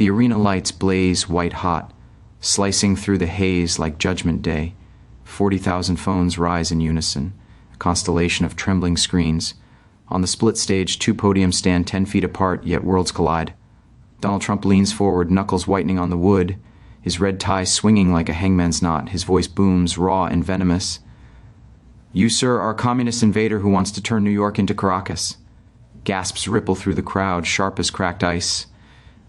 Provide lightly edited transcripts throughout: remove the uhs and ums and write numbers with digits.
The arena lights blaze white-hot, slicing through the haze like Judgment Day. 40,000 phones rise in unison, a constellation of trembling screens. On the split stage, 2 podiums stand 10 feet apart, yet worlds collide. Donald Trump leans forward, knuckles whitening on the wood, his red tie swinging like a hangman's knot. His voice booms, raw and venomous. "You, sir, are a communist invader who wants to turn New York into Caracas." Gasps ripple through the crowd, sharp as cracked ice.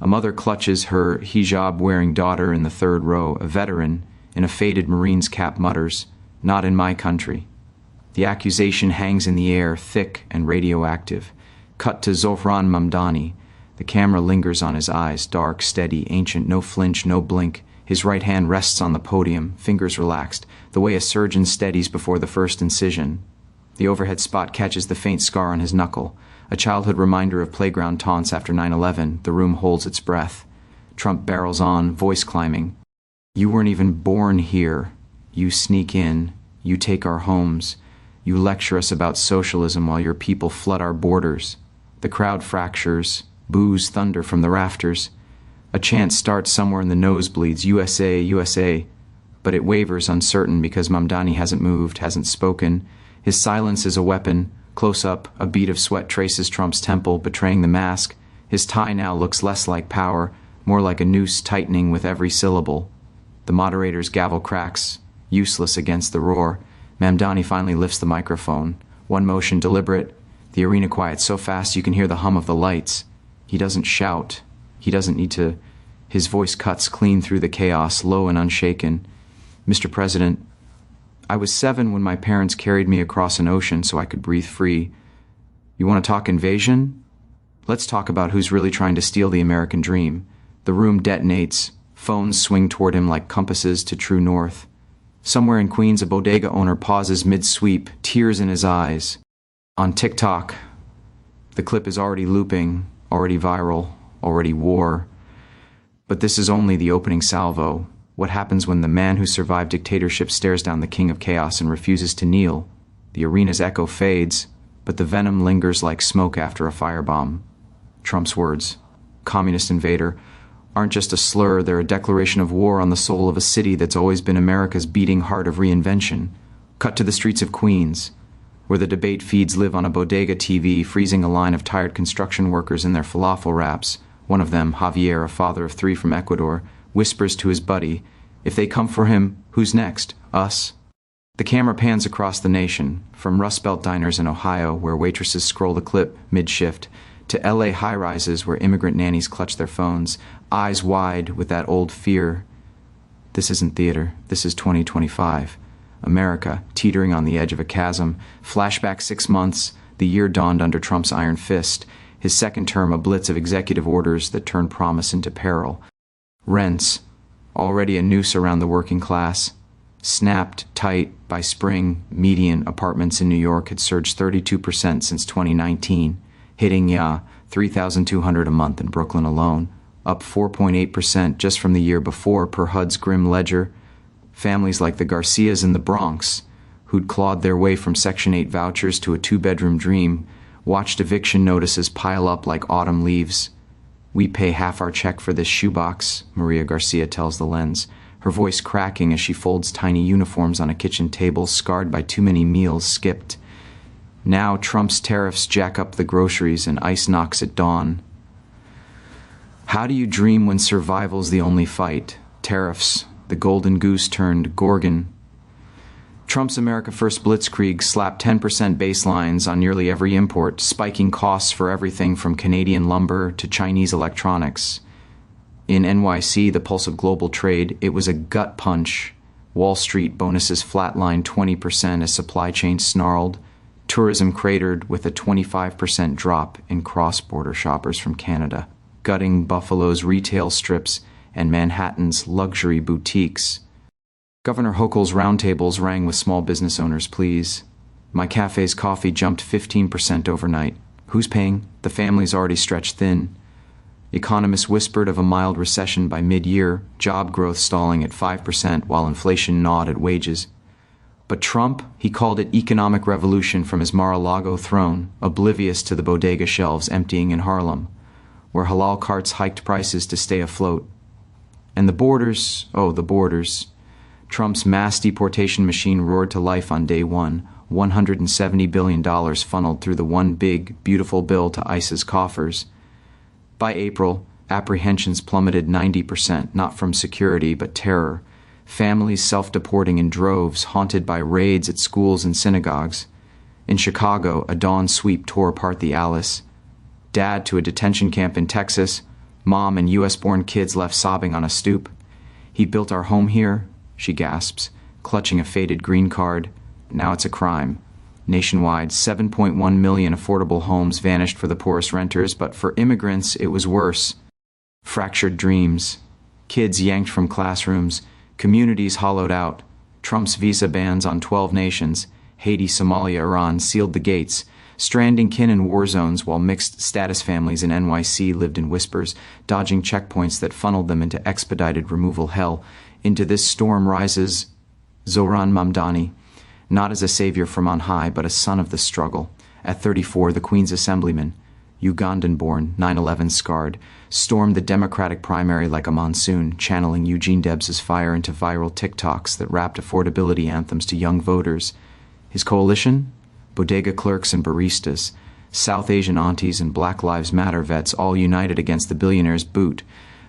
A mother clutches her hijab-wearing daughter in the third row. A veteran, in a faded Marine's cap, mutters, "Not in my country." The accusation hangs in the air, thick and radioactive. Cut to Zohran Mamdani. The camera lingers on his eyes, dark, steady, ancient, no flinch, no blink. His right hand rests on the podium, fingers relaxed, the way a surgeon steadies before the first incision. The overhead spot catches the faint scar on his knuckle, a childhood reminder of playground taunts after 9/11. The room holds its breath. Trump barrels on, voice climbing. "You weren't even born here. You sneak in. You take our homes. You lecture us about socialism while your people flood our borders." The crowd fractures, boos thunder from the rafters. A chant starts somewhere in the nosebleeds, "USA, USA," but it wavers uncertain because Mamdani hasn't moved, hasn't spoken. His silence is a weapon. Close up, a bead of sweat traces Trump's temple, betraying the mask. His tie now looks less like power, more like a noose tightening with every syllable. The moderator's gavel cracks, useless against the roar. Mamdani finally lifts the microphone. One motion, deliberate. The arena quiets so fast you can hear the hum of the lights. He doesn't shout. He doesn't need to. His voice cuts clean through the chaos, low and unshaken. "Mr. President, I was 7 when my parents carried me across an ocean so I could breathe free. You want to talk invasion? Let's talk about who's really trying to steal the American dream." The room detonates. Phones swing toward him like compasses to true north. Somewhere in Queens, a bodega owner pauses mid-sweep, tears in his eyes. On TikTok, the clip is already looping, already viral, already war. But this is only the opening salvo. What happens when the man who survived dictatorship stares down the king of chaos and refuses to kneel? The arena's echo fades, but the venom lingers like smoke after a firebomb. Trump's words, "communist invader," aren't just a slur, they're a declaration of war on the soul of a city that's always been America's beating heart of reinvention. Cut to the streets of Queens, where the debate feeds live on a bodega TV, freezing a line of tired construction workers in their falafel wraps. One of them, Javier, a father of 3 from Ecuador, whispers to his buddy, "If they come for him, who's next? Us?" The camera pans across the nation, from Rust Belt diners in Ohio, where waitresses scroll the clip mid-shift, to LA high-rises where immigrant nannies clutch their phones, eyes wide with that old fear. This isn't theater. This is 2025. America, teetering on the edge of a chasm. Flashback 6 months, the year dawned under Trump's iron fist. His second term, a blitz of executive orders that turned promise into peril. Rents, already a noose around the working class, snapped tight by spring. Median apartments in New York had surged 32% since 2019, hitting $3,200 a month in Brooklyn alone, up 4.8% just from the year before per HUD's grim ledger. Families like the Garcias in the Bronx, who'd clawed their way from Section 8 vouchers to a 2-bedroom dream, watched eviction notices pile up like autumn leaves. "We pay half our check for this shoebox," Maria Garcia tells the Lens, her voice cracking as she folds tiny uniforms on a kitchen table scarred by too many meals skipped. Now Trump's tariffs jack up the groceries and ice knocks at dawn. How do you dream when survival's the only fight? Tariffs, the golden goose turned Gorgon. Trump's America First blitzkrieg slapped 10% baselines on nearly every import, spiking costs for everything from Canadian lumber to Chinese electronics. In NYC, the pulse of global trade, it was a gut punch. Wall Street bonuses flatlined 20% as supply chains snarled. Tourism cratered with a 25% drop in cross-border shoppers from Canada, gutting Buffalo's retail strips and Manhattan's luxury boutiques. Governor Hochul's roundtables rang with small business owners' pleas. My cafe's coffee jumped 15% overnight. Who's paying? The family's already stretched thin. Economists whispered of a mild recession by mid-year, job growth stalling at 5% while inflation gnawed at wages. But Trump, he called it economic revolution from his Mar-a-Lago throne, oblivious to the bodega shelves emptying in Harlem. where halal carts hiked prices to stay afloat. And the borders, oh, the borders. Trump's mass deportation machine roared to life on day one, $170 billion funneled through the one big, beautiful bill to ICE's coffers. By April, apprehensions plummeted 90%, not from security but terror. Families self-deporting in droves, haunted by raids at schools and synagogues. In Chicago, a dawn sweep tore apart the Alice. Dad to a detention camp in Texas. Mom and U.S.-born kids left sobbing on a stoop. He built our home here, she gasps, clutching a faded green card. Now it's a crime. Nationwide, 7.1 million affordable homes vanished for the poorest renters, but for immigrants, it was worse. Fractured dreams. Kids yanked from classrooms. Communities hollowed out. Trump's visa bans on 12 nations, Haiti, Somalia, Iran, sealed the gates, stranding kin in war zones while mixed-status families in NYC lived in whispers, dodging checkpoints that funneled them into expedited removal hell. Into this storm rises Zohran Mamdani, not as a savior from on high, but a son of the struggle. At 34, the Queen's Assemblyman, Ugandan-born, 9/11 scarred, stormed the Democratic primary like a monsoon, channeling Eugene Debs's fire into viral TikToks that rapped affordability anthems to young voters. His coalition? Bodega clerks and baristas, South Asian aunties and Black Lives Matter vets all united against the billionaire's boot.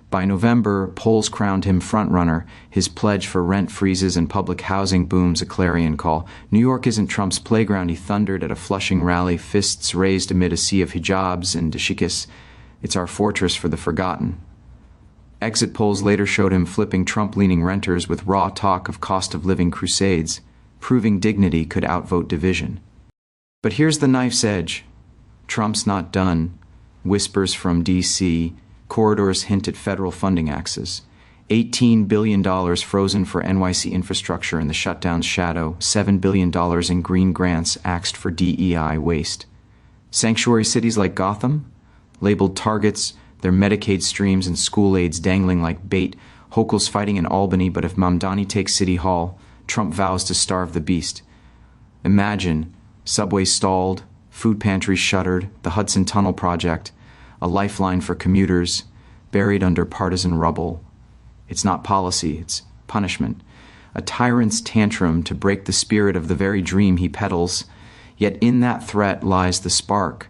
By November, polls crowned him frontrunner, his pledge for rent freezes and public housing booms a clarion call. New York isn't Trump's playground, he thundered at a Flushing rally, fists raised amid a sea of hijabs and dashikis. It's our fortress for the forgotten. Exit polls later showed him flipping Trump-leaning renters with raw talk of cost-of-living crusades, proving dignity could outvote division. But here's the knife's edge. Trump's not done. Whispers from D.C., corridors hint at federal funding axes. $18 billion frozen for NYC infrastructure in the shutdown's shadow, $7 billion in green grants axed for DEI waste. Sanctuary cities like Gotham? Labeled targets, their Medicaid streams and school aids dangling like bait, Hochul's fighting in Albany, but if Mamdani takes City Hall, Trump vows to starve the beast. Imagine, subways stalled, food pantries shuttered, the Hudson Tunnel Project, a lifeline for commuters, buried under partisan rubble. It's not policy, it's punishment. A tyrant's tantrum to break the spirit of the very dream he peddles. Yet in that threat lies the spark.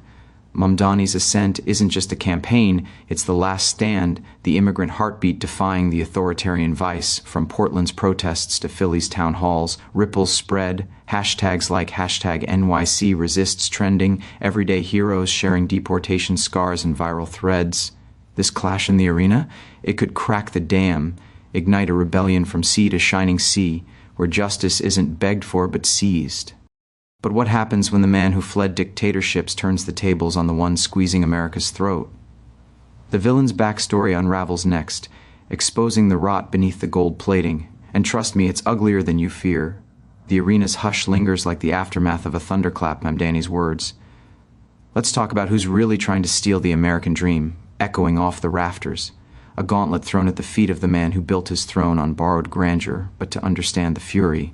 Mamdani's ascent isn't just a campaign, it's the last stand, the immigrant heartbeat defying the authoritarian vice. From Portland's protests to Philly's town halls, ripples spread, hashtags like hashtag NYC resists trending, everyday heroes sharing deportation scars and viral threads. This clash in the arena? It could crack the dam, ignite a rebellion from sea to shining sea, where justice isn't begged for but seized. But what happens when the man who fled dictatorships turns the tables on the one squeezing America's throat? The villain's backstory unravels next, exposing the rot beneath the gold plating. And trust me, it's uglier than you fear. The arena's hush lingers like the aftermath of a thunderclap, Mamdani's words. Let's talk about who's really trying to steal the American dream, echoing off the rafters. A gauntlet thrown at the feet of the man who built his throne on borrowed grandeur, but to understand the fury.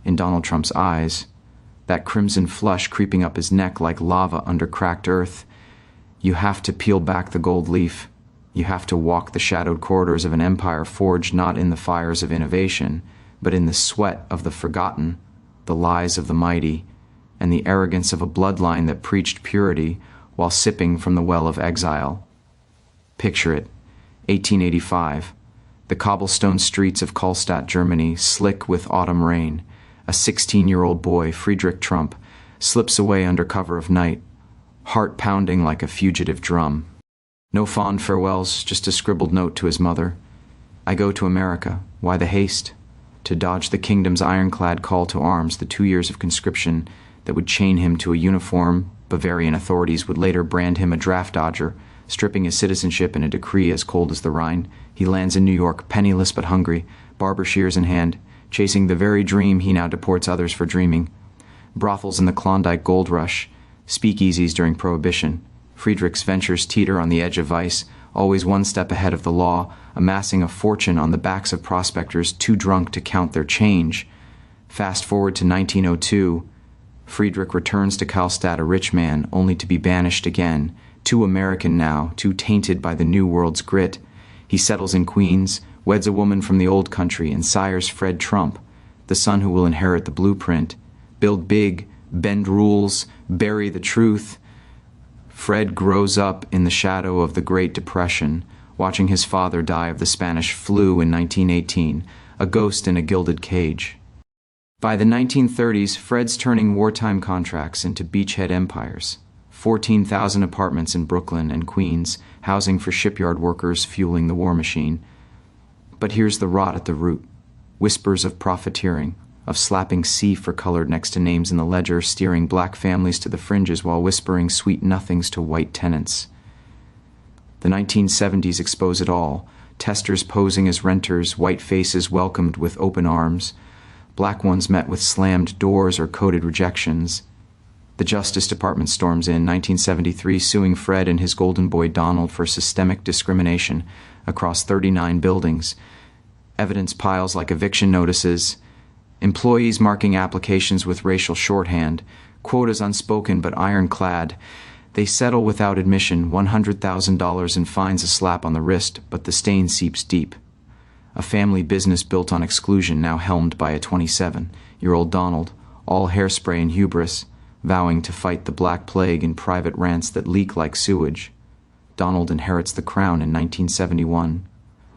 In Donald Trump's eyes, that crimson flush creeping up his neck like lava under cracked earth. You have to peel back the gold leaf. You have to walk the shadowed corridors of an empire forged not in the fires of innovation, but in the sweat of the forgotten, the lies of the mighty, and the arrogance of a bloodline that preached purity while sipping from the well of exile. Picture it, 1885, the cobblestone streets of Kallstadt, Germany, slick with autumn rain. A 16-year-old boy, Friedrich Trump, slips away under cover of night, heart pounding like a fugitive drum. No fond farewells, just a scribbled note to his mother. I go to America. Why the haste? To dodge the kingdom's ironclad call to arms, the 2 years of conscription that would chain him to a uniform. Bavarian authorities would later brand him a draft dodger, stripping his citizenship in a decree as cold as the Rhine. He lands in New York, penniless but hungry, barber shears in hand, chasing the very dream he now deports others for dreaming. Brothels in the Klondike Gold Rush, speakeasies during Prohibition. Friedrich's ventures teeter on the edge of vice, always one step ahead of the law, amassing a fortune on the backs of prospectors too drunk to count their change. Fast forward to 1902, Friedrich returns to Kallstadt a rich man, only to be banished again, Too American now, too tainted by the New World's grit. He settles in Queens, weds a woman from the old country, and sires Fred Trump, the son who will inherit the blueprint. Build big, bend rules, bury the truth. Fred grows up in the shadow of the Great Depression, watching his father die of the Spanish flu in 1918, a ghost in a gilded cage. By the 1930s, Fred's turning wartime contracts into beachhead empires. 14,000 apartments in Brooklyn and Queens, housing for shipyard workers fueling the war machine. But here's the rot at the root. Whispers of profiteering, of slapping C for colored next to names in the ledger, steering black families to the fringes while whispering sweet nothings to white tenants. The 1970s expose it all. Testers posing as renters, white faces welcomed with open arms, black ones met with slammed doors or coded rejections. The Justice Department storms in 1973, suing Fred and his golden boy Donald for systemic discrimination across 39 buildings. Evidence piles like eviction notices, employees marking applications with racial shorthand, quotas unspoken but ironclad. They settle without admission, $100,000 in fines, a slap on the wrist, but the stain seeps deep. A family business built on exclusion, now helmed by a 27-year-old Donald, all hairspray and hubris, vowing to fight the Black Plague in private rants that leak like sewage. Donald inherits the crown in 1971,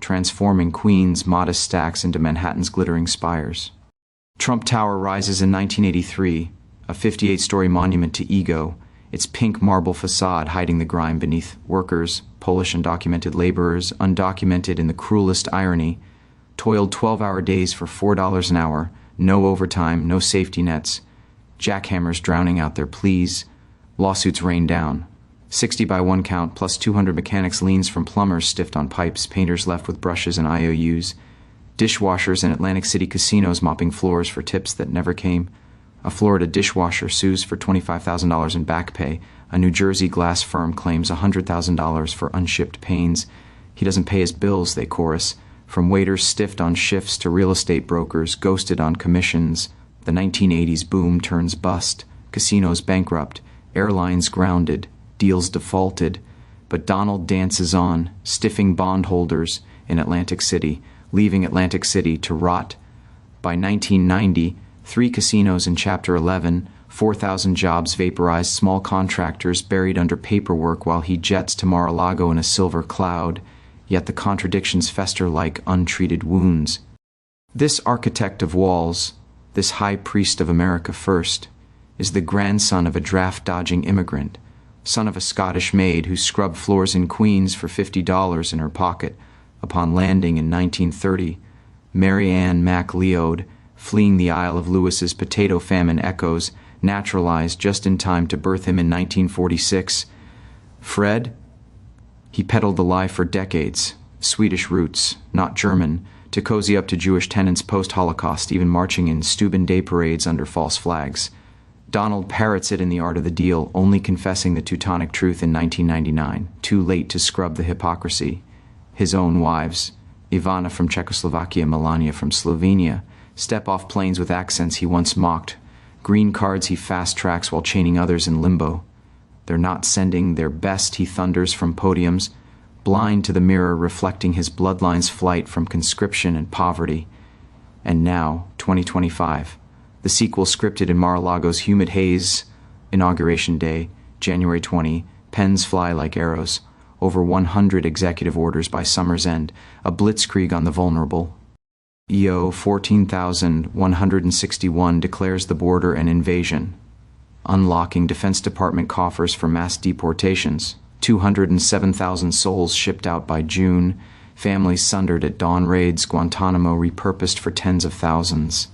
transforming Queens' modest stacks into Manhattan's glittering spires. Trump Tower rises in 1983, a 58-story monument to ego, its pink marble facade hiding the grime beneath workers, Polish undocumented laborers, undocumented in the cruelest irony, toiled 12-hour days for $4 an hour, no overtime, no safety nets, jackhammers drowning out their pleas, lawsuits rain down. 60 by one count, plus 200 mechanics' liens from plumbers stiffed on pipes, painters left with brushes and IOUs, dishwashers in Atlantic City casinos mopping floors for tips that never came. A Florida dishwasher sues for $25,000 in back pay. A New Jersey glass firm claims $100,000 for unshipped pains. He doesn't pay his bills, they chorus. From waiters stiffed on shifts to real estate brokers ghosted on commissions. The 1980s boom turns bust. Casinos bankrupt. Airlines grounded. Deals defaulted. But Donald dances on, stiffing bondholders in Atlantic City, leaving Atlantic City to rot. By 1990, 3 casinos in Chapter 11, 4,000 jobs vaporized, small contractors buried under paperwork while he jets to Mar-a-Lago in a silver cloud, yet the contradictions fester like untreated wounds. This architect of walls, this high priest of America First, is the grandson of a draft-dodging immigrant, son of a Scottish maid who scrubbed floors in Queens for $50 in her pocket. Upon landing in 1930, Mary Ann MacLeod, fleeing the Isle of Lewis's potato famine echoes, naturalized just in time to birth him in 1946. Fred? He peddled the lie for decades. Swedish roots, not German, to cozy up to Jewish tenants post-Holocaust, even marching in Steuben Day parades under false flags. Donald parrots it in The Art of the Deal, only confessing the Teutonic truth in 1999, too late to scrub the hypocrisy. His own wives, Ivana from Czechoslovakia, Melania from Slovenia, step off planes with accents he once mocked, green cards he fast-tracks while chaining others in limbo. They're not sending their best, he thunders from podiums, blind to the mirror reflecting his bloodline's flight from conscription and poverty. And now, 2025, the sequel scripted in Mar-a-Lago's humid haze, Inauguration Day, January 20, pens fly like arrows, over 100 executive orders by summer's end, a blitzkrieg on the vulnerable. EO 14,161 declares the border an invasion, unlocking Defense Department coffers for mass deportations, 207,000 souls shipped out by June, families sundered at dawn raids, Guantanamo repurposed for tens of thousands.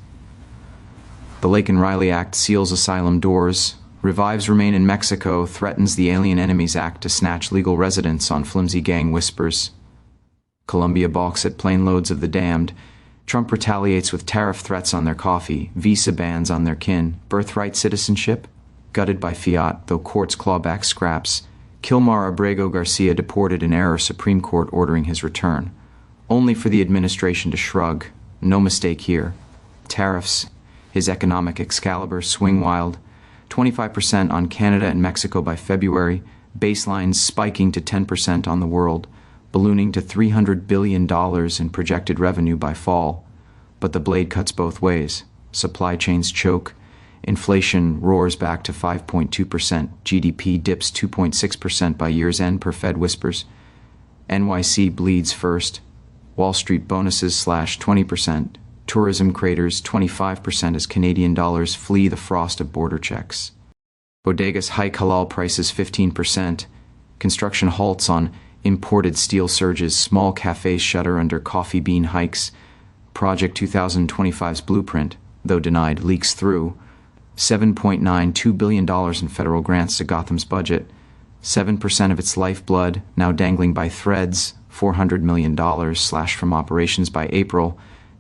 The Lake and Riley Act seals asylum doors, revives remain in Mexico, threatens the Alien Enemies Act to snatch legal residence on flimsy gang whispers. Colombia balks at plane loads of the damned. Trump retaliates with tariff threats on their coffee, visa bans on their kin, birthright citizenship, gutted by fiat, though courts claw back scraps. Kilmar Abrego Garcia deported in error, Supreme Court ordering his return. Only for the administration to shrug. No mistake here. Tariffs, his economic Excalibur, swing wild. 25% on Canada and Mexico by February, baselines spiking to 10% on the world, ballooning to $300 billion in projected revenue by fall. But the blade cuts both ways. Supply chains choke. Inflation roars back to 5.2%. GDP dips 2.6% by year's end, per Fed whispers. NYC bleeds first. Wall Street bonuses slash 20%. Tourism craters 25% as Canadian dollars flee the frost of border checks. Bodegas hike halal prices 15%. Construction halts on imported steel surges. Small cafes shutter under coffee bean hikes. Project 2025's blueprint, though denied, leaks through. $7.92 billion in federal grants to Gotham's budget. 7% of its lifeblood now dangling by threads. $400 million slashed from operations by April.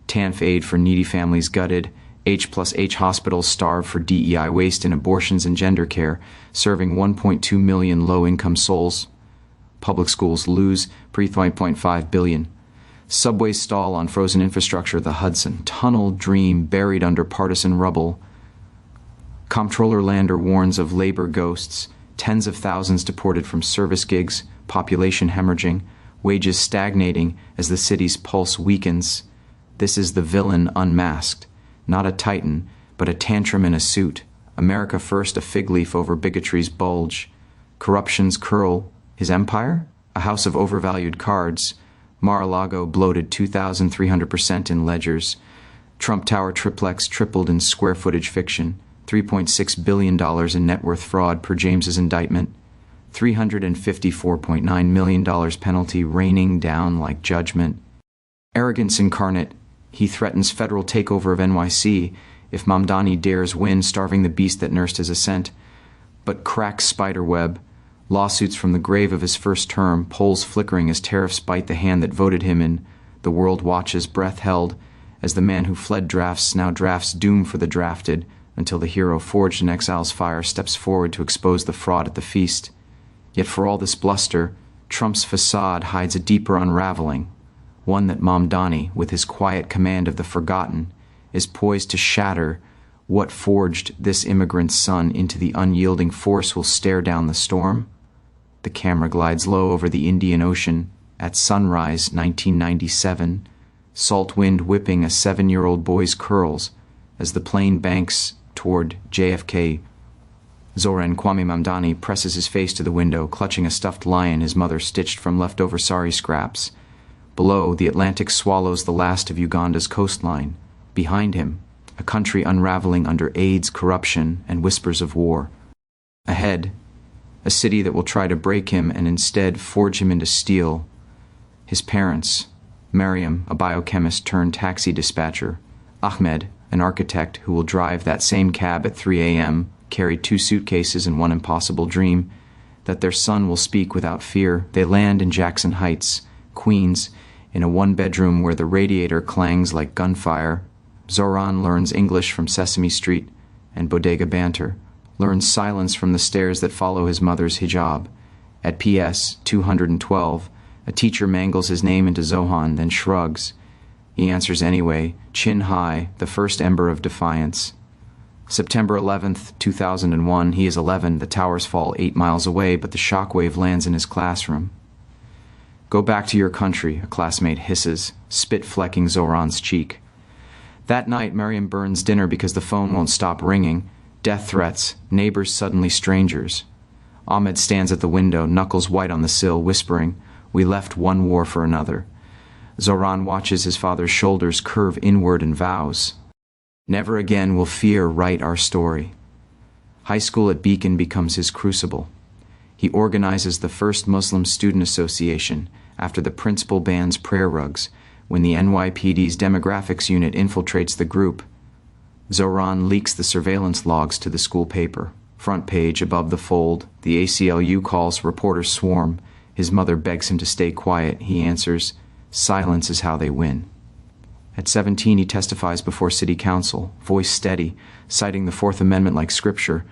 TANF aid for needy families gutted. H+H hospitals starve for DEI waste in abortions and gender care, serving 1.2 million low-income souls. Public schools lose $3.5 billion. Subways stall on frozen infrastructure, the Hudson. Tunnel dream buried under partisan rubble. Comptroller Lander warns of labor ghosts. Tens of thousands deported from service gigs. Population hemorrhaging. Wages stagnating as the city's pulse weakens. This is the villain unmasked. Not a titan, but a tantrum in a suit. America first, a fig leaf over bigotry's bulge. Corruption's curl. His empire? A house of overvalued cards. Mar-a-Lago bloated 2,300% in ledgers. Trump Tower triplex tripled in square footage fiction. $3.6 billion in net worth fraud per James's indictment. $354.9 million penalty raining down like judgment. Arrogance incarnate. He threatens federal takeover of NYC if Mamdani dares win, starving the beast that nursed his ascent. But cracks spiderweb. Lawsuits from the grave of his first term, polls flickering as tariffs bite the hand that voted him in. The world watches, breath held, as the man who fled drafts now drafts doom for the drafted, until the hero forged in exile's fire steps forward to expose the fraud at the feast. Yet for all this bluster, Trump's facade hides a deeper unraveling, one that Mamdani, with his quiet command of the forgotten, is poised to shatter. What forged this immigrant's son into the unyielding force will stare down the storm. The camera glides low over the Indian Ocean at sunrise 1997, salt wind whipping a 7-year-old boy's curls as the plane banks toward JFK. Zohran Mamdani presses his face to the window, clutching a stuffed lion his mother stitched from leftover sari scraps. Below, the Atlantic swallows the last of Uganda's coastline. Behind him, a country unraveling under AIDS, corruption, and whispers of war. Ahead, a city that will try to break him and instead forge him into steel. His parents, Mariam, a biochemist turned taxi dispatcher, Ahmed, an architect who will drive that same cab at 3 a.m., carried 2 suitcases and one impossible dream, that their son will speak without fear. They land in Jackson Heights, Queens, in a 1-bedroom where the radiator clangs like gunfire. Zohran learns English from Sesame Street and bodega banter, learns silence from the stairs that follow his mother's hijab. At PS 212, a teacher mangles his name into Zohan, then shrugs. He answers anyway, chin high, the first ember of defiance. September 11th, 2001, he is 11, the towers fall 8 miles away, but the shockwave lands in his classroom. Go back to your country, a classmate hisses, spit flecking Zohran's cheek. That night, Mariam burns dinner because the phone won't stop ringing. Death threats, neighbors suddenly strangers. Ahmed stands at the window, knuckles white on the sill, whispering, "We left one war for another." Zohran watches his father's shoulders curve inward and vows, "Never again will fear write our story." High school at Beacon becomes his crucible. He organizes the first Muslim student association after the principal bans prayer rugs, when the NYPD's demographics unit infiltrates the group. Zohran leaks the surveillance logs to the school paper. Front page, above the fold, the ACLU calls, reporters swarm. His mother begs him to stay quiet. He answers, "Silence is how they win." At 17, he testifies before city council, voice steady, citing the Fourth Amendment like scripture.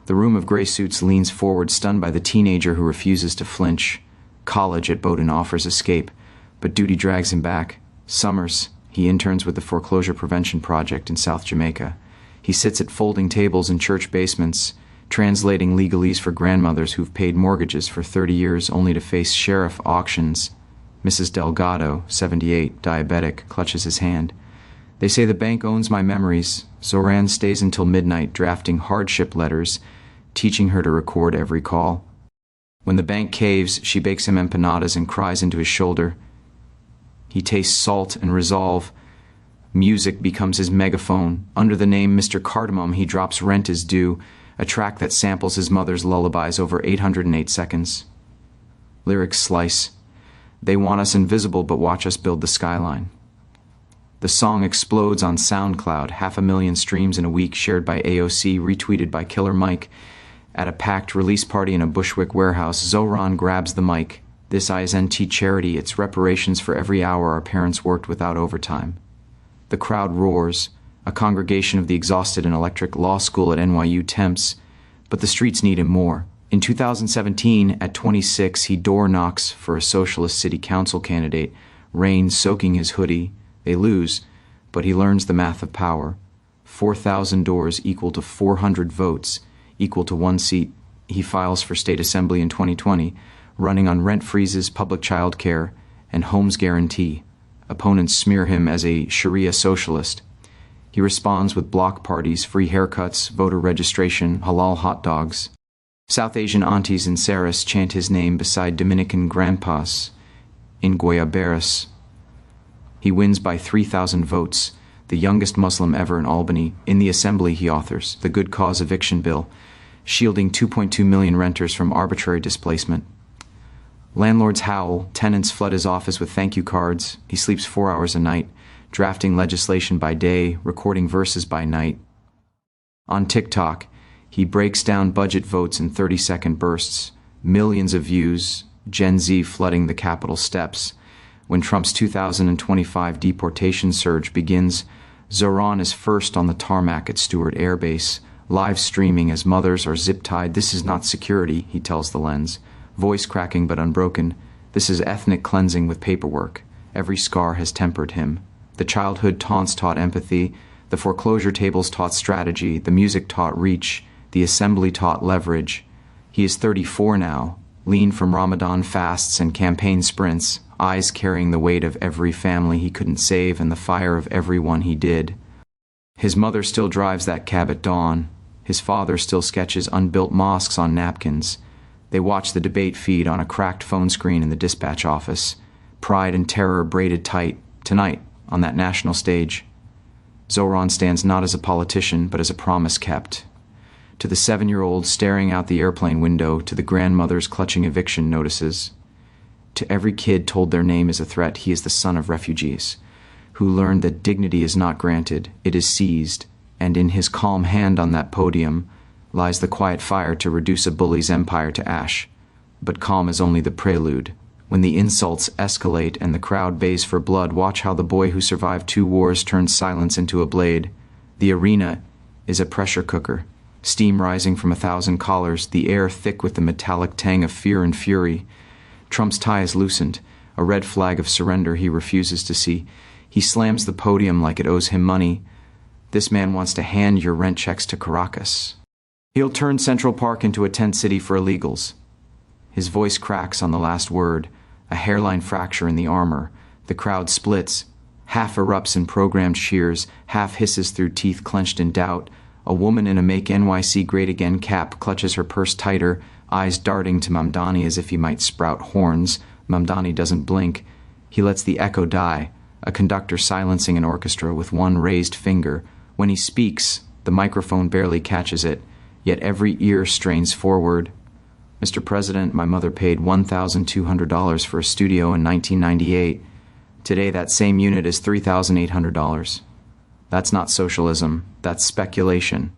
The room of gray suits leans forward, stunned by the teenager who refuses to flinch. College at Bowdoin offers escape, but duty drags him back. Summers, he interns with the Foreclosure Prevention Project in South Jamaica. He sits at folding tables in church basements, translating legalese for grandmothers who've paid mortgages for 30 years only to face sheriff auctions. Mrs. Delgado, 78, diabetic, clutches his hand. They say the bank owns my memories. Zohran stays until midnight drafting hardship letters, teaching her to record every call. When the bank caves, she bakes him empanadas and cries into his shoulder. He tastes salt and resolve. Music becomes his megaphone. Under the name Mr. Cardamom, he drops Rent is Due, a track that samples his mother's lullabies over 808 seconds. Lyrics slice. They want us invisible but watch us build the skyline. The song explodes on SoundCloud, 500,000 streams in a week, shared by AOC, retweeted by Killer Mike. At a packed release party in a Bushwick warehouse, Zohran grabs the mic. This ISNT charity, it's reparations for every hour our parents worked without overtime. The crowd roars, a congregation of the exhausted and electric law school at NYU temps, but the streets need him more. In 2017, at 26, he door knocks for a socialist city council candidate, rain soaking his hoodie. They lose, but he learns the math of power. 4,000 doors equal to 400 votes, equal to one seat. He files for state assembly in 2020, running on rent freezes, public child care, and homes guarantee. Opponents smear him as a Sharia socialist. He responds with block parties, free haircuts, voter registration, halal hot dogs. South Asian aunties in Saris chant his name beside Dominican grandpas in Guayaberas. He wins by 3,000 votes, the youngest Muslim ever in Albany. In the assembly he authors the Good Cause Eviction Bill, shielding 2.2 million renters from arbitrary displacement. Landlords howl, tenants flood his office with thank you cards. He sleeps 4 hours a night, drafting legislation by day, recording verses by night. On TikTok, he breaks down budget votes in 30-second bursts, millions of views, Gen Z flooding the Capitol steps. When Trump's 2025 deportation surge begins, Zohran is first on the tarmac at Stewart Air Base, live streaming as mothers are zip-tied. This is not security, he tells the lens, voice cracking but unbroken. This is ethnic cleansing with paperwork. Every scar has tempered him. The childhood taunts taught empathy, the foreclosure tables taught strategy, the music taught reach, the assembly taught leverage. He is 34 now, lean from Ramadan fasts and campaign sprints, eyes carrying the weight of every family he couldn't save and the fire of everyone he did. His mother still drives that cab at dawn. His father still sketches unbuilt mosques on napkins. They watch the debate feed on a cracked phone screen in the dispatch office. Pride and terror braided tight, tonight, on that national stage. Zohran stands not as a politician, but as a promise kept. To the 7-year-old staring out the airplane window, to the grandmothers clutching eviction notices. To every kid told their name is a threat, he is the son of refugees, who learned that dignity is not granted, it is seized, and in his calm hand on that podium lies the quiet fire to reduce a bully's empire to ash. But calm is only the prelude. When the insults escalate and the crowd bays for blood, watch how the boy who survived 2 wars turns silence into a blade. The arena is a pressure cooker, steam rising from 1,000 collars, the air thick with the metallic tang of fear and fury. Trump's tie is loosened, a red flag of surrender he refuses to see. He slams the podium like it owes him money. This man wants to hand your rent checks to Caracas. He'll turn Central Park into a tent city for illegals. His voice cracks on the last word, a hairline fracture in the armor. The crowd splits, half erupts in programmed cheers, half hisses through teeth clenched in doubt. A woman in a Make NYC Great Again cap clutches her purse tighter, eyes darting to Mamdani as if he might sprout horns. Mamdani doesn't blink. He lets the echo die, a conductor silencing an orchestra with one raised finger. When he speaks, the microphone barely catches it, yet every ear strains forward. Mr. President, my mother paid $1,200 for a studio in 1998. Today that same unit is $3,800. That's not socialism, that's speculation.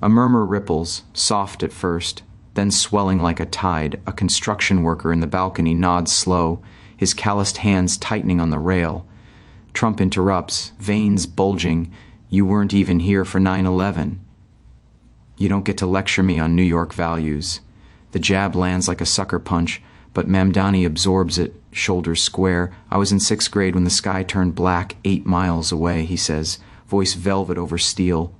A murmur ripples, soft at first, then swelling like a tide. A construction worker in the balcony nods slow, his calloused hands tightening on the rail. Trump interrupts, veins bulging. You weren't even here for 9/11. You don't get to lecture me on New York values. The jab lands like a sucker punch, but Mamdani absorbs it, shoulders square. I was in 6th grade when the sky turned black 8 miles away, he says, voice velvet over steel.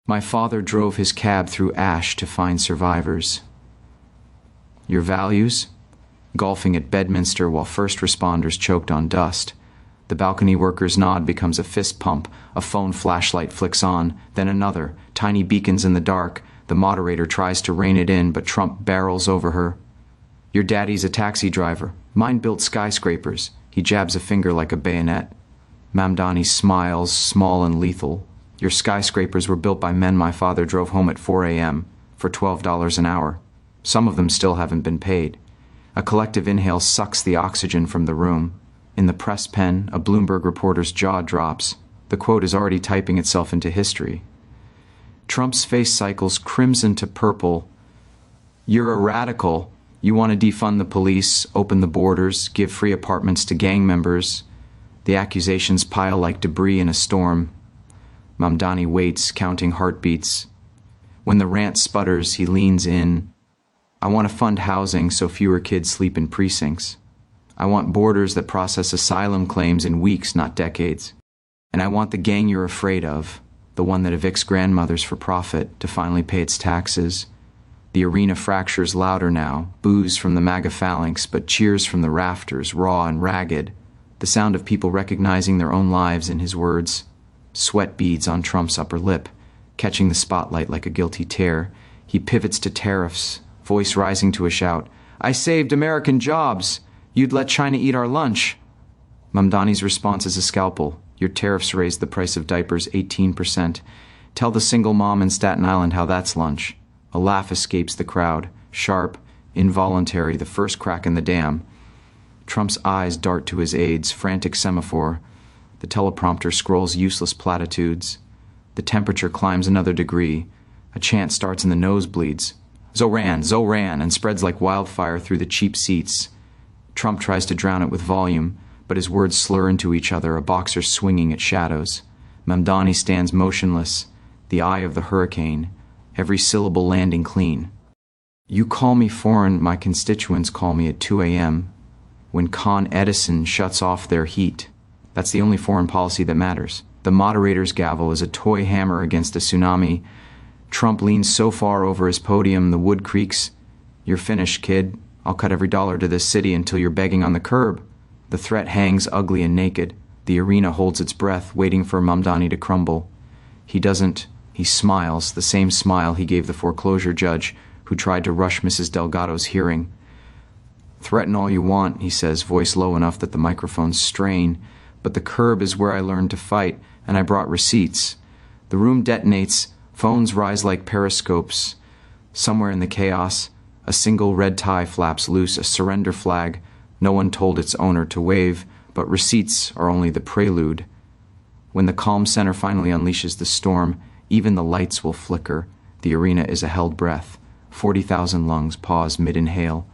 My father drove his cab through ash to find survivors. Your values? Golfing at Bedminster while first responders choked on dust. The balcony worker's nod becomes a fist pump, a phone flashlight flicks on, then another, tiny beacons in the dark. The moderator tries to rein it in, but Trump barrels over her. Your daddy's a taxi driver. Mine built skyscrapers. He jabs a finger like a bayonet. Mamdani smiles, small and lethal. Your skyscrapers were built by men my father drove home at 4 a.m. for $12 an hour. Some of them still haven't been paid. A collective inhale sucks the oxygen from the room. In the press pen, a Bloomberg reporter's jaw drops. The quote is already typing itself into history. Trump's face cycles crimson to purple. You're a radical. You want to defund the police, open the borders, give free apartments to gang members. The accusations pile like debris in a storm. Mamdani waits, counting heartbeats. When the rant sputters, he leans in. I want to fund housing so fewer kids sleep in precincts. I want borders that process asylum claims in weeks, not decades. And I want the gang you're afraid of, the one that evicts grandmothers for profit, to finally pay its taxes. The arena fractures louder now, boos from the MAGA phalanx, but cheers from the rafters, raw and ragged. The sound of people recognizing their own lives in his words. Sweat beads on Trump's upper lip, catching the spotlight like a guilty tear. He pivots to tariffs, voice rising to a shout. I saved American jobs. You'd let China eat our lunch. Mamdani's response is a scalpel. Your tariffs raised the price of diapers 18%. Tell the single mom in Staten Island how that's lunch. A laugh escapes the crowd, sharp, involuntary, the first crack in the dam. Trump's eyes dart to his aides, frantic semaphore. The teleprompter scrolls useless platitudes. The temperature climbs another degree. A chant starts in the nosebleeds. Zohran, Zohran, and spreads like wildfire through the cheap seats. Trump tries to drown it with volume, but his words slur into each other, a boxer swinging at shadows. Mamdani stands motionless, the eye of the hurricane, every syllable landing clean. You call me foreign, my constituents call me at 2 a.m. when Con Edison shuts off their heat. That's the only foreign policy that matters. The moderator's gavel is a toy hammer against a tsunami. Trump leans so far over his podium, the wood creaks. You're finished, kid. I'll cut every dollar to this city until you're begging on the curb. The threat hangs ugly and naked. The arena holds its breath, waiting for Mamdani to crumble. He doesn't. He smiles, the same smile he gave the foreclosure judge who tried to rush Mrs. Delgado's hearing. Threaten all you want, he says, voice low enough that the microphones strain. But the curb is where I learned to fight, and I brought receipts. The room detonates. Phones rise like periscopes. Somewhere in the chaos, a single red tie flaps loose, a surrender flag. No one told its owner to wave, but receipts are only the prelude. When the calm center finally unleashes the storm, even the lights will flicker. The arena is a held breath. 40,000 lungs pause mid-inhale.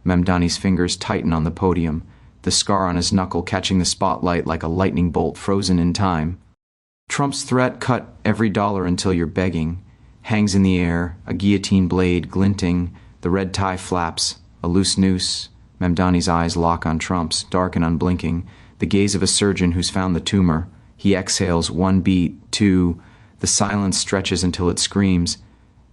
Mamdani's fingers tighten on the podium, the scar on his knuckle catching the spotlight like a lightning bolt frozen in time. Trump's threat, cut every dollar until you're begging, hangs in the air, a guillotine blade glinting. The red tie flaps, a loose noose. Mamdani's eyes lock on Trump's, dark and unblinking, the gaze of a surgeon who's found the tumor. He exhales, one beat, two. The silence stretches until it screams.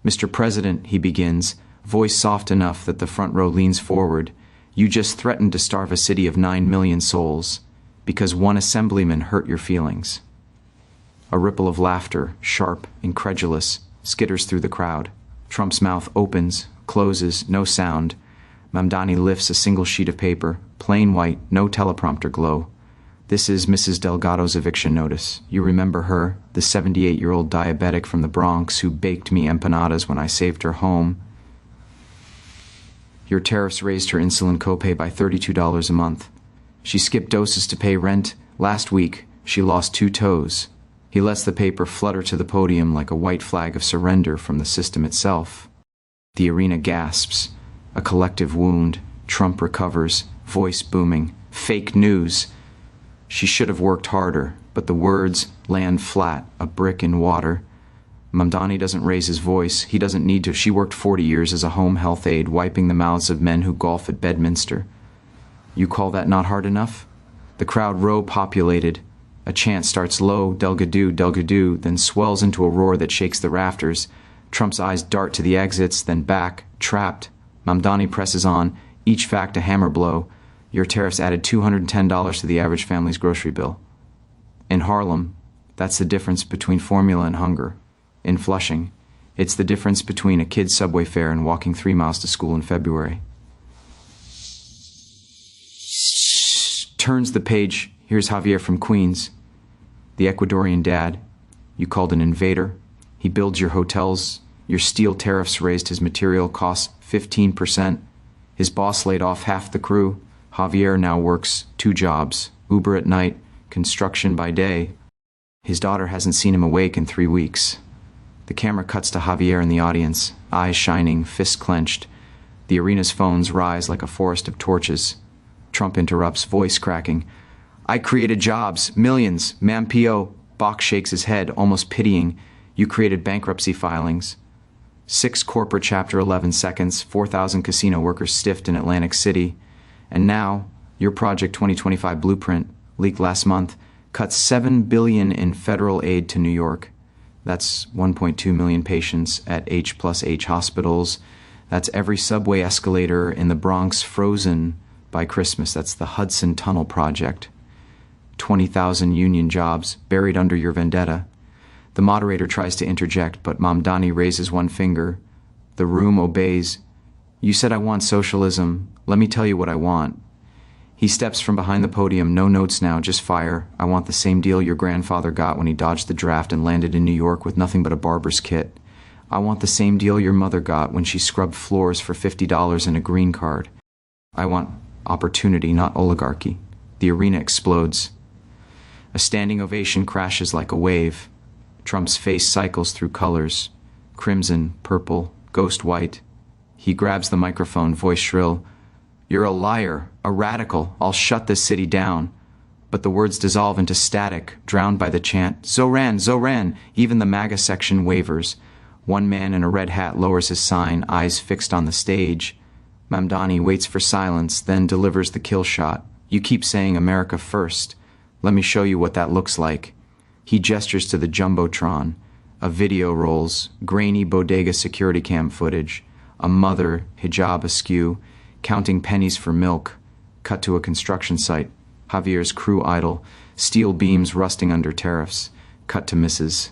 Mr. President, he begins, voice soft enough that the front row leans forward. You just threatened to starve a city of 9 million souls because one assemblyman hurt your feelings. A ripple of laughter, sharp, incredulous, skitters through the crowd. Trump's mouth opens, closes, no sound. Mamdani lifts a single sheet of paper, plain white, no teleprompter glow. This is Mrs. Delgado's eviction notice. You remember her, the 78-year-old diabetic from the Bronx who baked me empanadas when I saved her home. Your tariffs raised her insulin copay by $32 a month. She skipped doses to pay rent. Last week, she lost 2 toes. He lets the paper flutter to the podium like a white flag of surrender from the system itself. The arena gasps. A collective wound. Trump recovers, voice booming. Fake news. She should have worked harder, but the words land flat, a brick in water. Mamdani doesn't raise his voice. He doesn't need to. She worked 40 years as a home health aide, wiping the mouths of men who golf at Bedminster. You call that not hard enough? The crowd row populated. A chant starts low, Delgadoo, then swells into a roar that shakes the rafters. Trump's eyes dart to the exits, then back, trapped. Mamdani presses on, each fact a hammer blow. Your tariffs added $210 to the average family's grocery bill. In Harlem, that's the difference between formula and hunger. In Flushing, it's the difference between a kid's subway fare and walking 3 miles to school in February. Turns the page. Here's Javier from Queens, the Ecuadorian dad. You called an invader. He builds your hotels. Your steel tariffs raised his material costs 15%. His boss laid off half the crew. Javier now works 2 jobs, Uber at night, construction by day. His daughter hasn't seen him awake in 3 weeks. The camera cuts to Javier in the audience, eyes shining, fists clenched. The arena's phones rise like a forest of torches. Trump interrupts, voice cracking. I created jobs, millions, Ma'am P.O. Bach shakes his head, almost pitying. You created bankruptcy filings. 6 corporate Chapter 11 seconds, 4,000 casino workers stiffed in Atlantic City. And now, your Project 2025 blueprint, leaked last month, cuts $7 billion in federal aid to New York. That's 1.2 million patients at H+H hospitals. That's every subway escalator in the Bronx frozen by Christmas. That's the Hudson Tunnel Project. 20,000 union jobs buried under your vendetta. The moderator tries to interject, but Mamdani raises one finger. The room obeys. You said I want socialism. Let me tell you what I want. He steps from behind the podium. No notes now, just fire. I want the same deal your grandfather got when he dodged the draft and landed in New York with nothing but a barber's kit. I want the same deal your mother got when she scrubbed floors for $50 and a green card. I want opportunity, not oligarchy. The arena explodes. A standing ovation crashes like a wave. Trump's face cycles through colors. Crimson, purple, ghost white. He grabs the microphone, voice shrill. You're a liar, a radical. I'll shut this city down. But the words dissolve into static, drowned by the chant, Zohran, Zohran. Even the MAGA section wavers. One man in a red hat lowers his sign, eyes fixed on the stage. Mamdani waits for silence, then delivers the kill shot. You keep saying America first. Let me show you what that looks like. He gestures to the Jumbotron. A video rolls, grainy bodega security cam footage. A mother, hijab askew, counting pennies for milk. Cut to a construction site. Javier's crew idle. Steel beams rusting under tariffs. Cut to Mrs.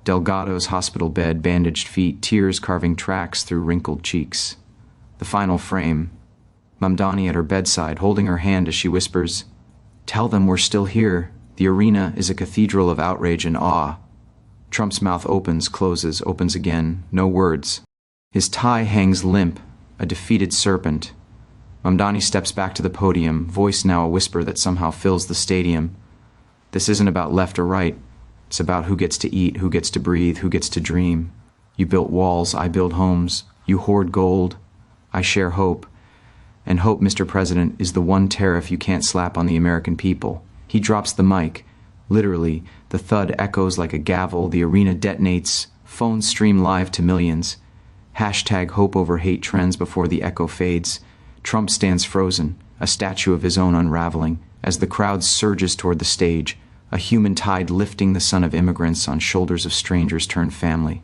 Delgado's hospital bed, bandaged feet, tears carving tracks through wrinkled cheeks. The final frame. Mamdani at her bedside, holding her hand as she whispers, Tell them we're still here. The arena is a cathedral of outrage and awe. Trump's mouth opens, closes, opens again. No words. His tie hangs limp, a defeated serpent. Mamdani steps back to the podium, voice now a whisper that somehow fills the stadium. This isn't about left or right. It's about who gets to eat, who gets to breathe, who gets to dream. You built walls, I build homes. You hoard gold. I share hope. And hope, Mr. President, is the one tariff you can't slap on the American people. He drops the mic. Literally, the thud echoes like a gavel, the arena detonates, phones stream live to millions. Hashtag hope over hate trends before the echo fades. Trump stands frozen, a statue of his own unraveling, as the crowd surges toward the stage, a human tide lifting the son of immigrants on shoulders of strangers turned family.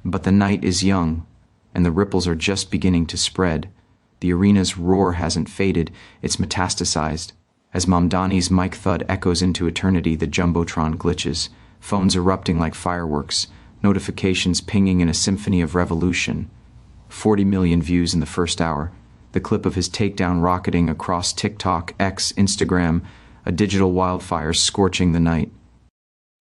But the night is young, and the ripples are just beginning to spread. The arena's roar hasn't faded, it's metastasized. As Mamdani's mic thud echoes into eternity, the Jumbotron glitches, phones erupting like fireworks, notifications pinging in a symphony of revolution. 40 million views in the first hour. The clip of his takedown rocketing across TikTok, X, Instagram, a digital wildfire scorching the night.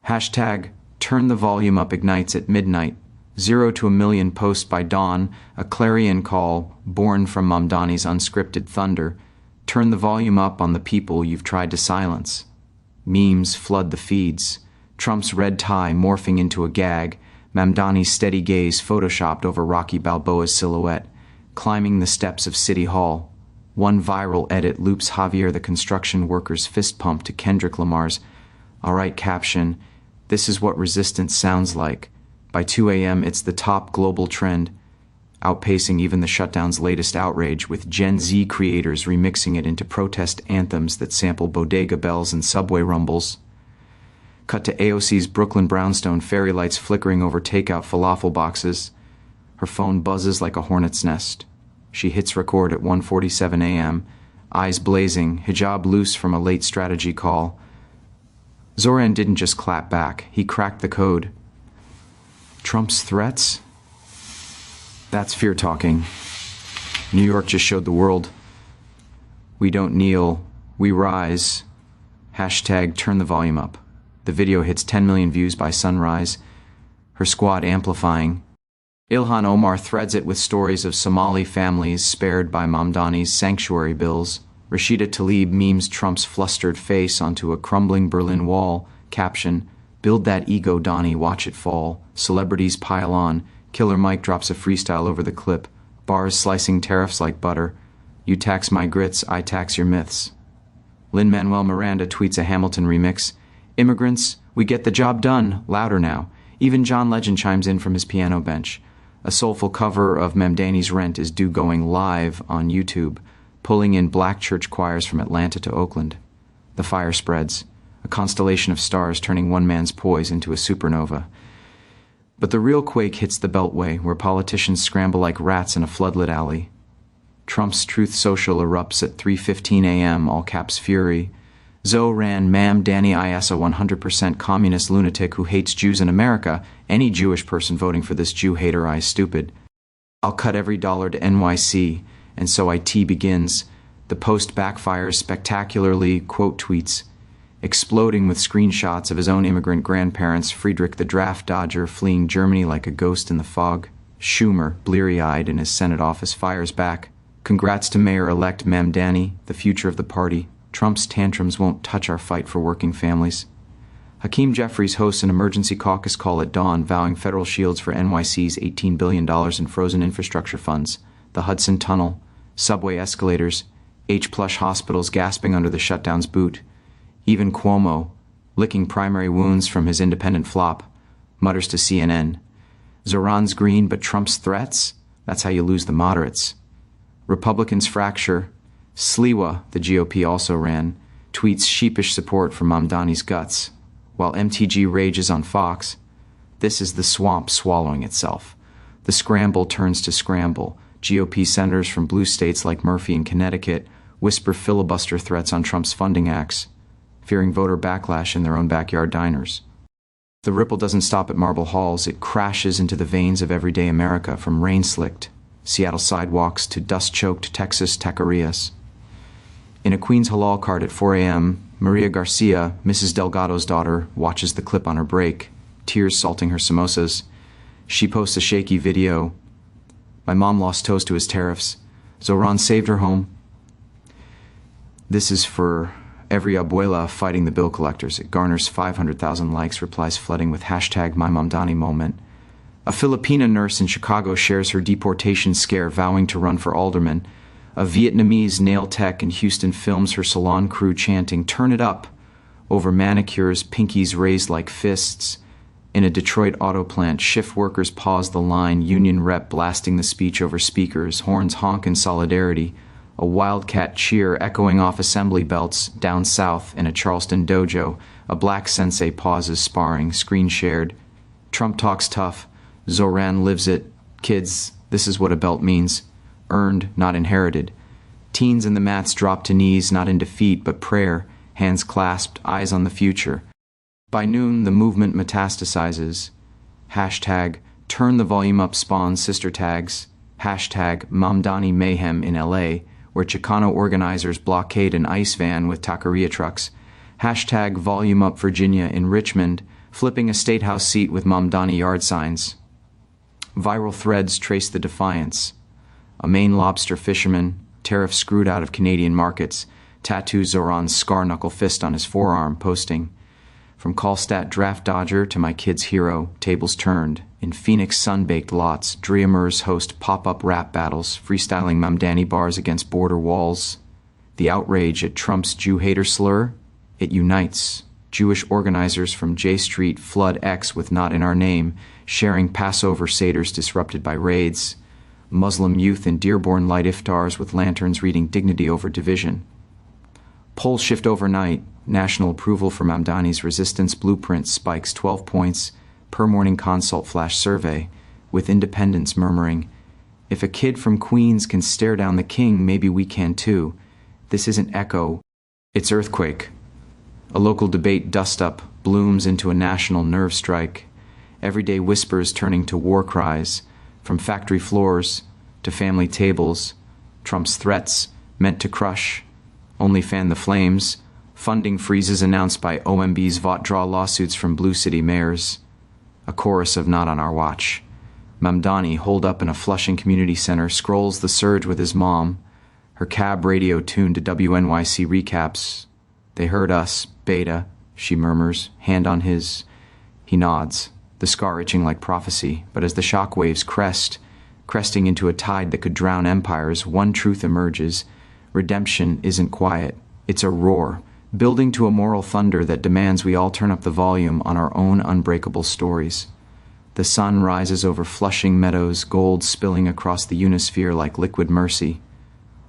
Hashtag turn the volume up ignites at midnight. 0 to a million posts by dawn, a clarion call born from Mamdani's unscripted thunder. Turn the volume up on the people you've tried to silence. Memes flood the feeds. Trump's red tie morphing into a gag. Mamdani's steady gaze photoshopped over Rocky Balboa's silhouette. Climbing the steps of City Hall. One viral edit loops Javier the construction worker's fist pump to Kendrick Lamar's, "All right," caption, "This is what resistance sounds like." By 2 a.m., it's the top global trend, outpacing even the shutdown's latest outrage, with Gen Z creators remixing it into protest anthems that sample bodega bells and subway rumbles. Cut to AOC's Brooklyn brownstone, fairy lights flickering over takeout falafel boxes. Her phone buzzes like a hornet's nest. She hits record at 1:47 a.m., eyes blazing, hijab loose from a late strategy call. Zohran didn't just clap back. He cracked the code. Trump's threats? That's fear talking. New York just showed the world. We don't kneel, we rise. Hashtag turn the volume up. The video hits 10 million views by sunrise, her squad amplifying. Ilhan Omar threads it with stories of Somali families spared by Mamdani's sanctuary bills. Rashida Tlaib memes Trump's flustered face onto a crumbling Berlin Wall. Caption, build that ego, Donnie, watch it fall. Celebrities pile on. Killer Mike drops a freestyle over the clip. Bars slicing tariffs like butter. You tax my grits, I tax your myths. Lin-Manuel Miranda tweets a Hamilton remix. Immigrants, we get the job done, louder now. Even John Legend chimes in from his piano bench. A soulful cover of Mamdani's Rent is due going live on YouTube, pulling in black church choirs from Atlanta to Oakland. The fire spreads, a constellation of stars turning one man's poise into a supernova. But the real quake hits the Beltway, where politicians scramble like rats in a floodlit alley. Trump's Truth Social erupts at 3:15 a.m., all caps fury. Zohran Mamdani is a 100% communist lunatic who hates Jews in America. Any Jewish person voting for this Jew hater is stupid. I'll cut every dollar to NYC, and so IT begins. The post backfires spectacularly, quote tweets, exploding with screenshots of his own immigrant grandparents, Friedrich the Draft Dodger fleeing Germany like a ghost in the fog. Schumer, bleary-eyed in his Senate office, fires back. Congrats to Mayor-elect Mamdani, the future of the party. Trump's tantrums won't touch our fight for working families. Hakeem Jeffries hosts an emergency caucus call at dawn, vowing federal shields for NYC's $18 billion in frozen infrastructure funds, the Hudson Tunnel, subway escalators, H-plush hospitals gasping under the shutdown's boot. Even Cuomo, licking primary wounds from his independent flop, mutters to CNN, Zohran's green, but Trump's threats? That's how you lose the moderates. Republicans fracture. Sliwa, the GOP also ran, tweets sheepish support for Mamdani's guts, while MTG rages on Fox. This is the swamp swallowing itself. The scramble turns to scramble. GOP senators from blue states like Murphy and Connecticut whisper filibuster threats on Trump's funding acts, fearing voter backlash in their own backyard diners. The ripple doesn't stop at Marble Halls. It crashes into the veins of everyday America, from rain-slicked Seattle sidewalks to dust-choked Texas taquerias. In a Queens halal cart at 4 a.m., Maria Garcia, Mrs. Delgado's daughter, watches the clip on her break, tears salting her samosas. She posts a shaky video. My mom lost toast to his tariffs. Zohran saved her home. This is for every abuela fighting the bill collectors. It garners 500,000 likes, replies flooding with hashtag #MyMamdani A Filipina nurse in Chicago shares her deportation scare, vowing to run for alderman. A Vietnamese nail tech in Houston films her salon crew chanting, "Turn it up," over manicures, pinkies raised like fists. In a Detroit auto plant, shift workers pause the line, union rep blasting the speech over speakers, horns honk in solidarity. A wildcat cheer echoing off assembly belts. Down south, in a Charleston dojo, a black sensei pauses sparring, screen shared. Trump talks tough. Zohran lives it. Kids, this is what a belt means. Earned, not inherited. Teens in the mats drop to knees, not in defeat, but prayer, hands clasped, eyes on the future. By noon, the movement metastasizes. Hashtag turn the volume up spawns sister tags. Hashtag Mamdani mayhem in LA, where Chicano organizers blockade an ICE van with taqueria trucks. Hashtag volume up Virginia in Richmond, flipping a statehouse seat with Mamdani yard signs. Viral threads trace the defiance. A Maine lobster fisherman, tariff screwed out of Canadian markets, tattoos Zohran's scar-knuckle fist on his forearm, posting, "From Callstat draft dodger to my kid's hero, tables turned. In Phoenix sun-baked lots, dreamers host pop-up rap battles, freestyling Mamdani bars against border walls. The outrage at Trump's Jew-hater slur? It unites. Jewish organizers from J Street flood X with Not in Our Name, sharing Passover seders disrupted by raids. Muslim youth in Dearborn light iftars with lanterns reading dignity over division. Polls shift overnight. National approval for Mamdani's resistance blueprint spikes 12 points per Morning Consult flash survey, with independents murmuring, "If a kid from Queens can stare down the king, maybe we can too. This isn't echo, it's earthquake." A local debate dust-up blooms into a national nerve strike, everyday whispers turning to war cries, from factory floors to family tables, Trump's threats meant to crush, only fan the flames, funding freezes announced by OMB's vote draw lawsuits from Blue City mayors, a chorus of not on our watch. Mamdani, holed up in a Flushing community center, scrolls the surge with his mom, her cab radio tuned to WNYC recaps. "They heard us, Beta," she murmurs, hand on his. He nods, the scar itching like prophecy, but as the shock waves cresting into a tide that could drown empires, one truth emerges. Redemption isn't quiet. It's a roar, building to a moral thunder that demands we all turn up the volume on our own unbreakable stories. The sun rises over Flushing meadows, gold spilling across the Unisphere like liquid mercy.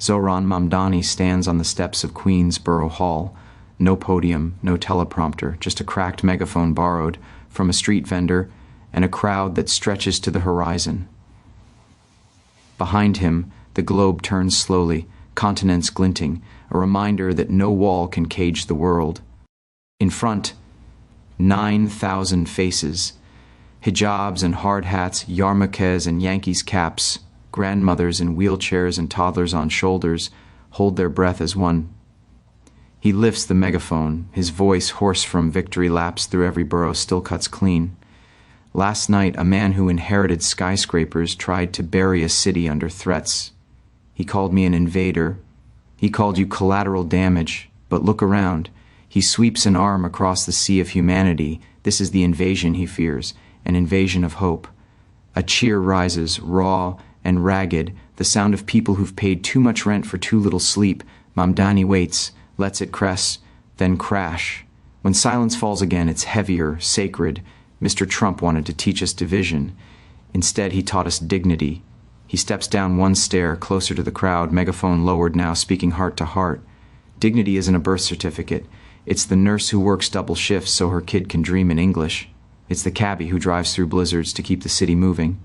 Zohran Mamdani stands on the steps of Queensborough Hall. No podium, no teleprompter, just a cracked megaphone borrowed from a street vendor and a crowd that stretches to the horizon. Behind him, the globe turns slowly, continents glinting, a reminder that no wall can cage the world. In front, 9,000 faces, hijabs and hard hats, yarmulkes and Yankees caps, grandmothers in wheelchairs and toddlers on shoulders, hold their breath as one. He lifts the megaphone, his voice hoarse from victory laps through every borough still cuts clean. Last night, a man who inherited skyscrapers tried to bury a city under threats. He called me an invader. He called you collateral damage. But look around. He sweeps an arm across the sea of humanity. This is the invasion he fears, an invasion of hope. A cheer rises, raw and ragged, the sound of people who've paid too much rent for too little sleep. Mamdani waits, lets it crest, then crash. When silence falls again, it's heavier, sacred. Mr. Trump wanted to teach us division. Instead, he taught us dignity. He steps down one stair, closer to the crowd, megaphone lowered now, speaking heart to heart. Dignity isn't a birth certificate. It's the nurse who works double shifts so her kid can dream in English. It's the cabbie who drives through blizzards to keep the city moving.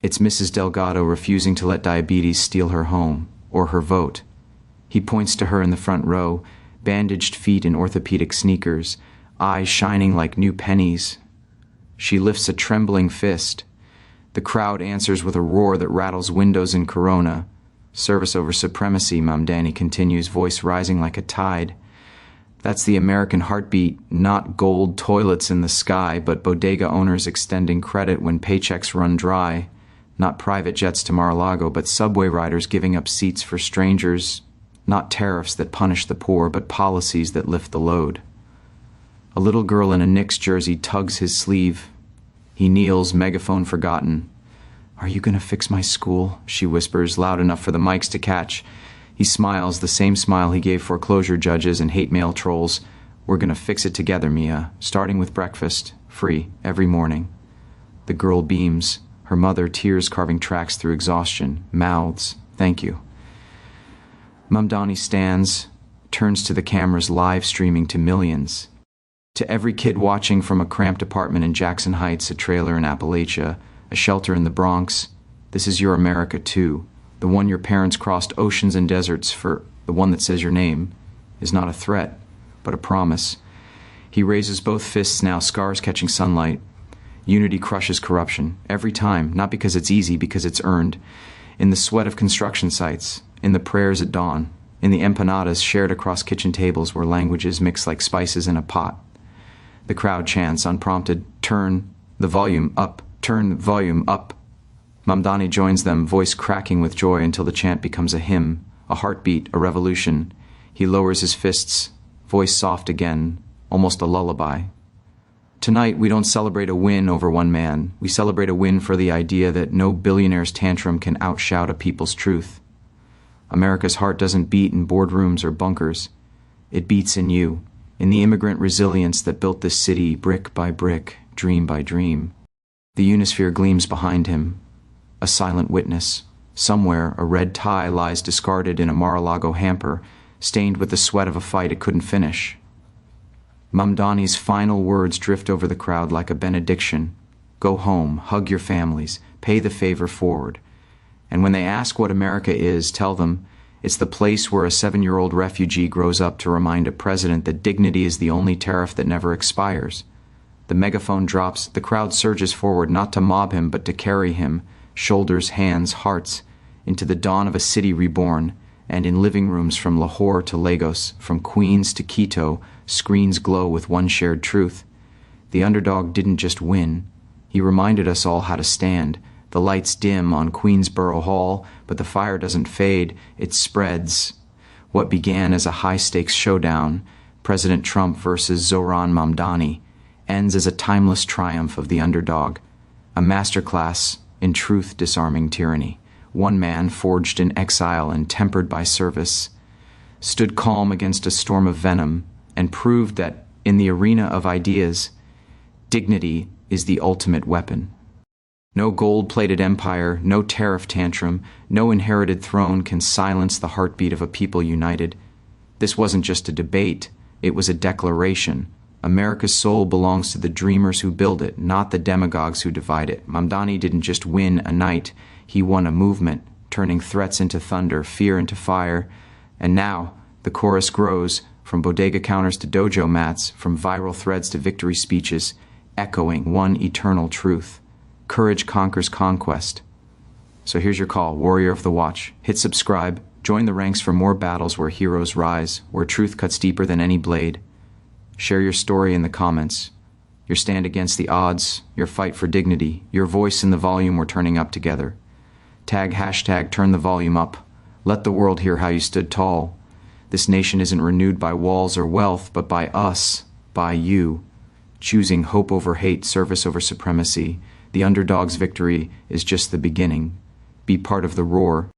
It's Mrs. Delgado refusing to let diabetes steal her home, or her vote. He points to her in the front row, bandaged feet in orthopedic sneakers, eyes shining like new pennies. She lifts a trembling fist. The crowd answers with a roar that rattles windows in Corona. Service over supremacy, Mamdani continues, voice rising like a tide. That's the American heartbeat, not gold toilets in the sky, but bodega owners extending credit when paychecks run dry. Not private jets to Mar-a-Lago, but subway riders giving up seats for strangers. Not tariffs that punish the poor, but policies that lift the load. A little girl in a Knicks jersey tugs his sleeve. He kneels, megaphone forgotten. "Are you going to fix my school?" she whispers, loud enough for the mics to catch. He smiles, the same smile he gave foreclosure judges and hate mail trolls. "We're going to fix it together, Mia, starting with breakfast, free, every morning." The girl beams, her mother tears carving tracks through exhaustion, mouths, "Thank you." Mamdani stands, turns to the cameras live streaming to millions. To every kid watching from a cramped apartment in Jackson Heights, a trailer in Appalachia, a shelter in the Bronx, this is your America too. The one your parents crossed oceans and deserts for, the one that says your name, is not a threat, but a promise. He raises both fists now, scars catching sunlight. Unity crushes corruption, every time, not because it's easy, because it's earned. In the sweat of construction sites, in the prayers at dawn, in the empanadas shared across kitchen tables where languages mix like spices in a pot. The crowd chants, unprompted, "Turn the volume up, turn the volume up." Mamdani joins them, voice cracking with joy until the chant becomes a hymn, a heartbeat, a revolution. He lowers his fists, voice soft again, almost a lullaby. Tonight, we don't celebrate a win over one man. We celebrate a win for the idea that no billionaire's tantrum can outshout a people's truth. America's heart doesn't beat in boardrooms or bunkers. It beats in you, in the immigrant resilience that built this city brick by brick, dream by dream. The Unisphere gleams behind him, a silent witness. Somewhere, a red tie lies discarded in a Mar-a-Lago hamper, stained with the sweat of a fight it couldn't finish. Mamdani's final words drift over the crowd like a benediction. Go home, hug your families, pay the favor forward. And when they ask what America is, tell them it's the place where a 7-year-old refugee grows up to remind a president that dignity is the only tariff that never expires. The megaphone drops, the crowd surges forward not to mob him but to carry him, shoulders, hands, hearts, into the dawn of a city reborn, and in living rooms from Lahore to Lagos, from Queens to Quito, screens glow with one shared truth. The underdog didn't just win. He reminded us all how to stand. The lights dim on Queensborough Hall, but the fire doesn't fade, it spreads. What began as a high-stakes showdown, President Trump versus Zohran Mamdani, ends as a timeless triumph of the underdog, a masterclass in truth disarming tyranny. One man, forged in exile and tempered by service, stood calm against a storm of venom and proved that, in the arena of ideas, dignity is the ultimate weapon. No gold-plated empire, no tariff tantrum, no inherited throne can silence the heartbeat of a people united. This wasn't just a debate, it was a declaration. America's soul belongs to the dreamers who build it, not the demagogues who divide it. Mamdani didn't just win a night, he won a movement, turning threats into thunder, fear into fire. And now, the chorus grows, from bodega counters to dojo mats, from viral threads to victory speeches, echoing one eternal truth. Courage conquers conquest. So here's your call, warrior of the watch. Hit subscribe, join the ranks for more battles where heroes rise, where truth cuts deeper than any blade. Share your story in the comments. Your stand against the odds, your fight for dignity, your voice in the volume we're turning up together. Tag hashtag turn the volume up. Let the world hear how you stood tall. This nation isn't renewed by walls or wealth, but by us, by you. Choosing hope over hate, service over supremacy. The underdog's victory is just the beginning. Be part of the roar.